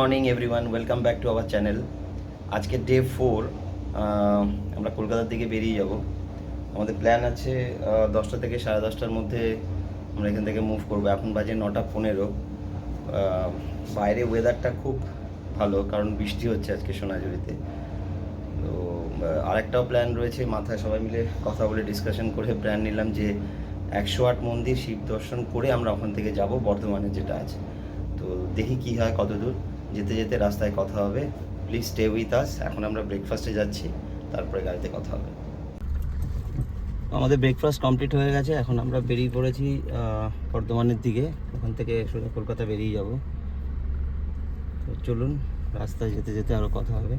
Morning everyone, welcome back to our channel. আজকে day 4, আমরা কলকাতার দিকে বেরিয়ে যাব। আমাদের প্ল্যান আছে 10টা থেকে 10:30টার মধ্যে আমরা এখান থেকে মুভ করবো। এখন বাজে 9:15। বাইরে ওয়েদারটা খুব ভালো, কারণ বৃষ্টি হচ্ছে আজকে সোনাঝুরিতে। তো আরেকটাও প্ল্যান রয়েছে মাথায়, সবাই মিলে কথা বলে ডিসকাশন করে প্ল্যান নিলাম যে 108 মন্দির শিব দর্শন করে আমরা ওখান থেকে যাব বর্ধমানে যেটা আছে। তো দেখি কি হয়, কত দূর যেতে যেতে রাস্তায় কথা হবে। Please stay with us. এখন আমরা ব্রেকফাস্টে যাচ্ছি, তারপরে গাড়িতে কথা হবে। আমাদের ব্রেকফাস্ট কমপ্লিট হয়ে গেছে, এখন আমরা বেরিয়ে পড়েছি বর্ধমানের দিকে। ওখান থেকে সোজা কলকাতা বেরিয়ে যাব। তো চলুন, রাস্তায় যেতে যেতে আরও কথা হবে।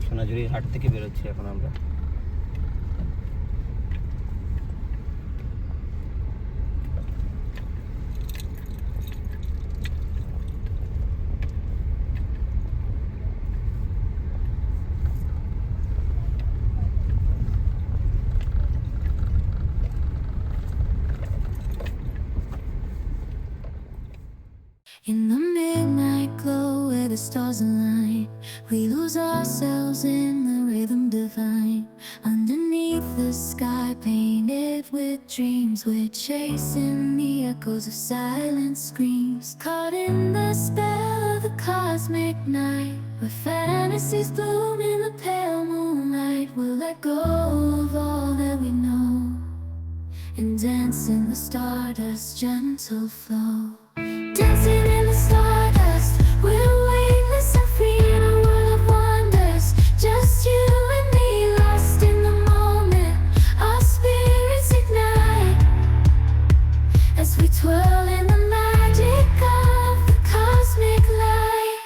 সোনাঝুরির হাট থেকে বেরোচ্ছি এখন আমরা। In the midnight glow where the stars align, we lose ourselves in the rhythm divine. Underneath the sky painted with dreams, we're chasing the echoes of silent screams. Caught in the spell of the cosmic night, where fantasies bloom in the pale moonlight. We'll let go of all that we know and dance in the stardust's gentle flow. Dancing in the stardust, we're weightless and free in a world of wonders. Just you and me, lost in the moment. Our spirits ignite as we twirl in the magic of the cosmic light.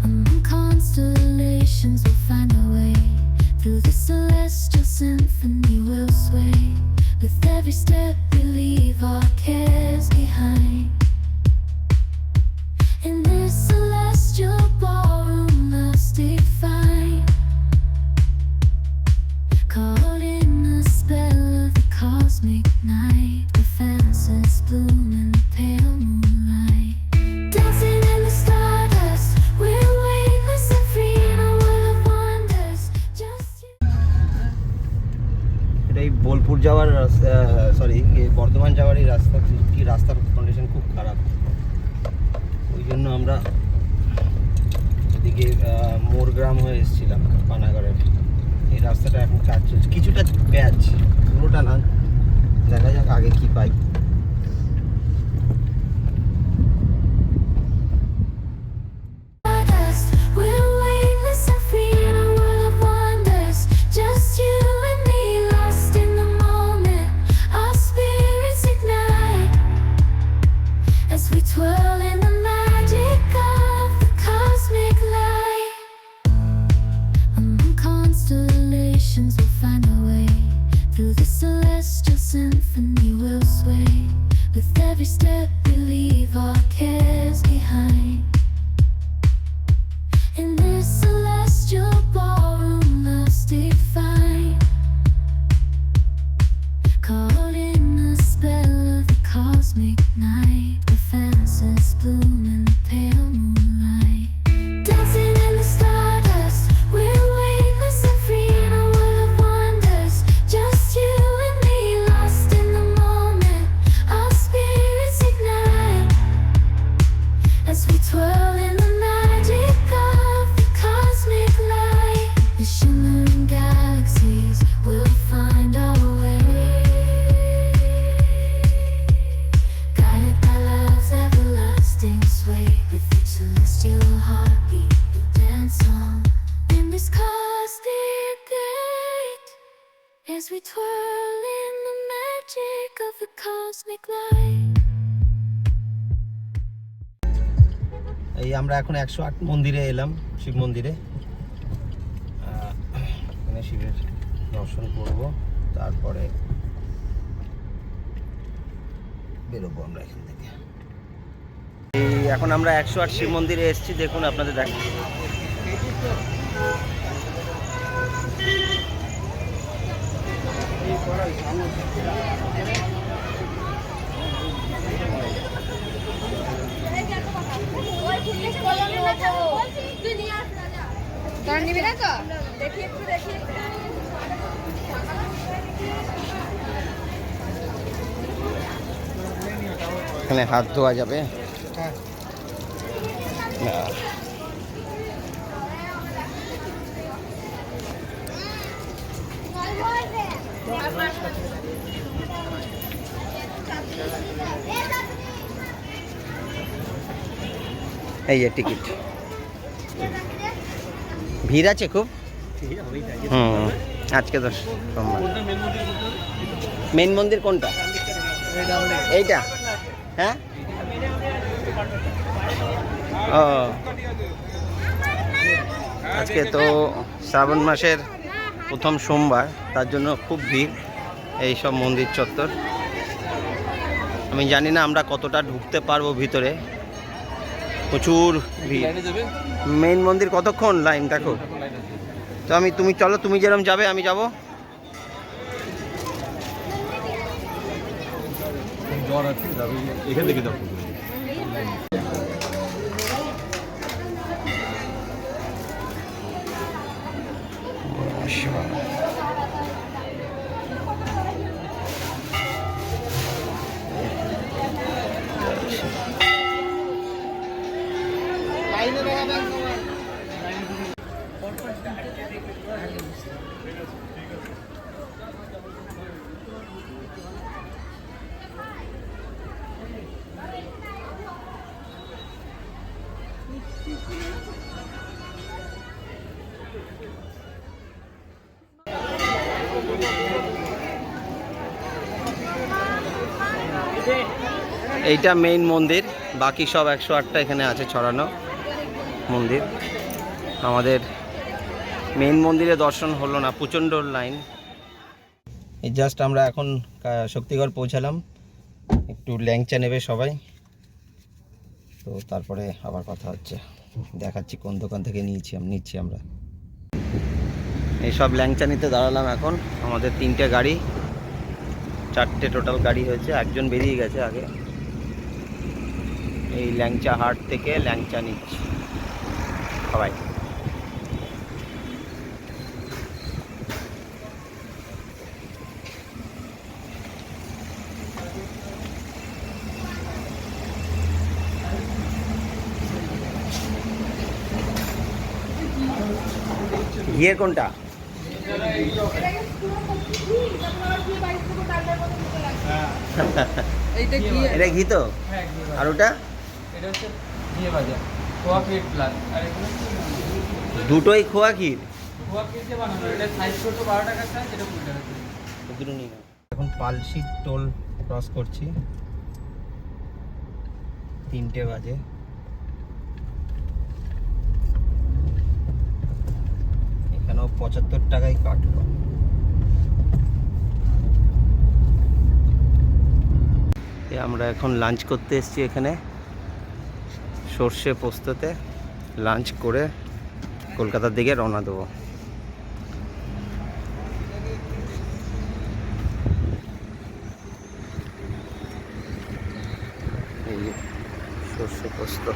Among constellations we'll find our way. Through the celestial symphony we'll sway. With every step we leave our cares behind. In this celestial ballroom, love's defined. Caught in the spell of the cosmic night, the fantasies bloom in the pale moonlight. Dancing in the stardust, we're weightless and free in a world of wonders. Just you. এটাই বোলপুর যাওয়ার রাস্তা, বর্ধমান যাওয়ার এই রাস্তা। কি রাস্তার condition খুব খারাপ, ওই জন্য আমরা এদিকে মোরগ্রাম হয়ে এসেছিলাম পানাগড়ের। এই রাস্তাটা এখন কাজ চলছে, কিছুটা প্যাচ, পুরোটা না। দেখা যাক আগে কি পাই। We're weightless and free in a world of wonders. Just you and me, lost in the moment. Our spirits ignite as we twirl in the magic of the cosmic light. Among constellations we'll find our way. Through the celestial symphony we'll sway. With every step we leave our cares behind. In this celestial ballroom, love's defined. Caught in the spell of the cosmic night, the fantasies bloom in the pale moonlight. Dancing in the stardust, we're weightless and free in a world of wonders. Just you and me, lost in the moment. Our spirits ignite as we twirl in the magic of the cosmic light. The shimmering galaxies will find our way, guided by love's everlasting sway. With each celestial heartbeat we dance on in this cosmic gate, as we twirl in the magic of the cosmic light. এই আমরা এখন 108 মন্দিরে এলাম, শিব মন্দিরে। এখানে শিবের দর্শন করব, তারপরে বেরোবো আমরা এখান থেকে। এখন আমরা 108 শিব মন্দিরে এসেছি, দেখুন আপনাদের দেখ। তার নিবি না তো দেখি একটু এখানে হাত ধোয়া যাবে। না, এই যে টিকিট। ভিড় আছে খুব। আজকে তো সোমবার। মেন মন্দির কোনটা? এইটা? হ্যাঁ, ও আজকে তো শ্রাবণ মাসের প্রথম সোমবার, তার জন্য খুব ভিড় এই সব মন্দির চত্বর। আমি জানি না আমরা কতটা ঢুকতে পারবো ভিতরে, প্রচুর ভিড়। মেইন মন্দির কতক্ষণ লাইন দেখো তো। তুমি চলো, তুমি যেরকম যাবে আমি যাব। এইটা মেইন মন্দির, বাকি সব 108টা এখানে আছে ছড়ানো মন্দির। আমাদের মেইন মন্দিরে দর্শন হলো না, প্রচণ্ড লাইন। এই জাস্ট আমরা এখন শক্তিগড় পৌঁছালাম, একটু ল্যাংচা নেবে সবাই, তো তারপরে আবার কথা হচ্ছে, দেখাচ্ছি কোন দোকান থেকে নিচ্ছি আমরা। এই সব ল্যাংচা নিতে দাঁড়ালাম এখন। আমাদের 3টে গাড়ি, 4টে টোটাল গাড়ি হয়েছে, একজন বেরিয়ে গেছে আগে। এই ল্যাংচা হাট থেকে ল্যাংচা নিচ্ছি সবাই। ঘিয়ের কোনটা? এটা ঘি তো, আর ওটা দুটোই খোয়া ক্ষীর। এখন পালশি টোল ক্রস করছি, 3টে বাজে। এখানেও 75 টাকাই কাটলো। আমরা এখন লাঞ্চ করতে এসেছি এখানে সর্ষে পোস্ততে। লাঞ্চ করে কলকাতার দিকে রওনা দেবো। এই সর্ষে পোস্ত।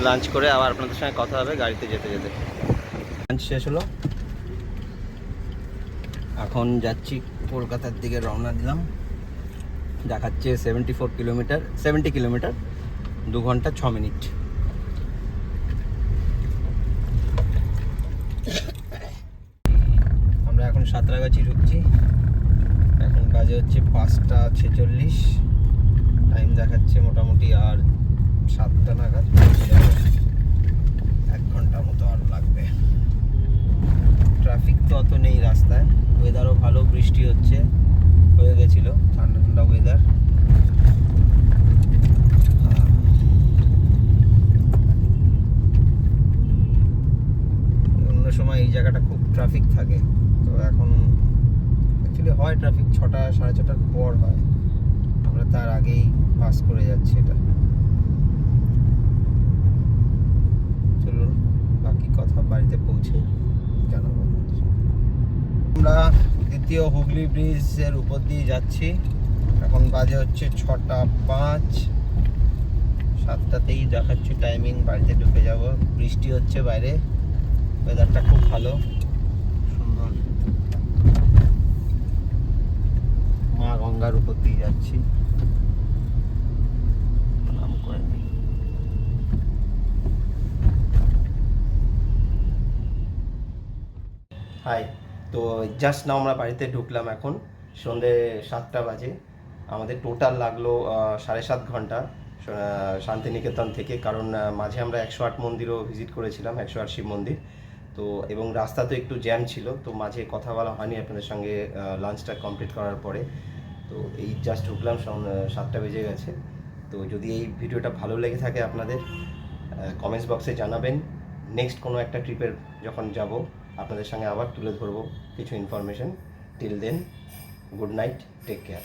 লাঞ্চ করে আবার আপনাদের সঙ্গে কথা হবে গাড়িতে যেতে যেতে। লাঞ্চ শেষ হলো, এখন যাচ্ছি কলকাতার দিকে রওনা দিলাম। দেখাচ্ছে 70 কিলোমিটার, 2 ঘন্টা 6 মিনিট। আমরা এখন সাঁতরাগাছি ঢুকছি। এখন বাজে হচ্ছে 5টা 46, টাইম দেখাচ্ছে মোটামুটি আর 7টা নাগাদ। 1 ঘন্টার মতো আর লাগবে। ট্রাফিক তো অত নেই রাস্তায়, ওয়েদারও ভালো, বৃষ্টি হয়ে গেছিল, ঠান্ডা ঠান্ডা ওয়েদার। অন্য সময় এই জায়গাটা খুব ট্রাফিক থাকে, তো এখন অ্যাকচুয়ালি হয় ট্রাফিক 6টা 6:30টার পর হয়, আমরা তার আগেই পাস করে যাচ্ছি এটা। বাকি কথা বাড়িতে পৌঁছে জানাবো। আমরা দ্বিতীয় হুগলি ব্রিজের উপর দিয়ে যাচ্ছি। এখন বাজে হচ্ছে 6:05, 7টাতেই দেখাচ্ছে টাইমিং। বাড়িতে ঢুকে যাব। বৃষ্টি হচ্ছে বাইরে, ওয়েদারটা খুব ভালো, সুন্দর। মা গঙ্গার উপর দিয়ে যাচ্ছি। প্রণাম করে নিই। হাই, তো জাস্ট নাও আমরা বাড়িতে ঢুকলাম। এখন সন্ধে 7টা বাজে। আমাদের টোটাল লাগলো 7.5 ঘন্টা শান্তিনিকেতন থেকে, কারণ মাঝে আমরা 108 মন্দিরও ভিজিট করেছিলাম, 108 শিব মন্দির। তো এবং রাস্তা তো একটু জ্যাম ছিল, তো মাঝে কথা বলা হয়নি আপনাদের সঙ্গে লাঞ্চটা কমপ্লিট করার পরে। তো এই জাস্ট ঢুকলাম, 7টা বেজে গেছে। তো যদি এই ভিডিওটা ভালো লেগে থাকে আপনাদের, কমেন্টস বক্সে জানাবেন। নেক্সট কোনো একটা ট্রিপের যখন যাব আপনাদের সঙ্গে আবার তুলে ধরবো কিছু information. Till then, good night, take care.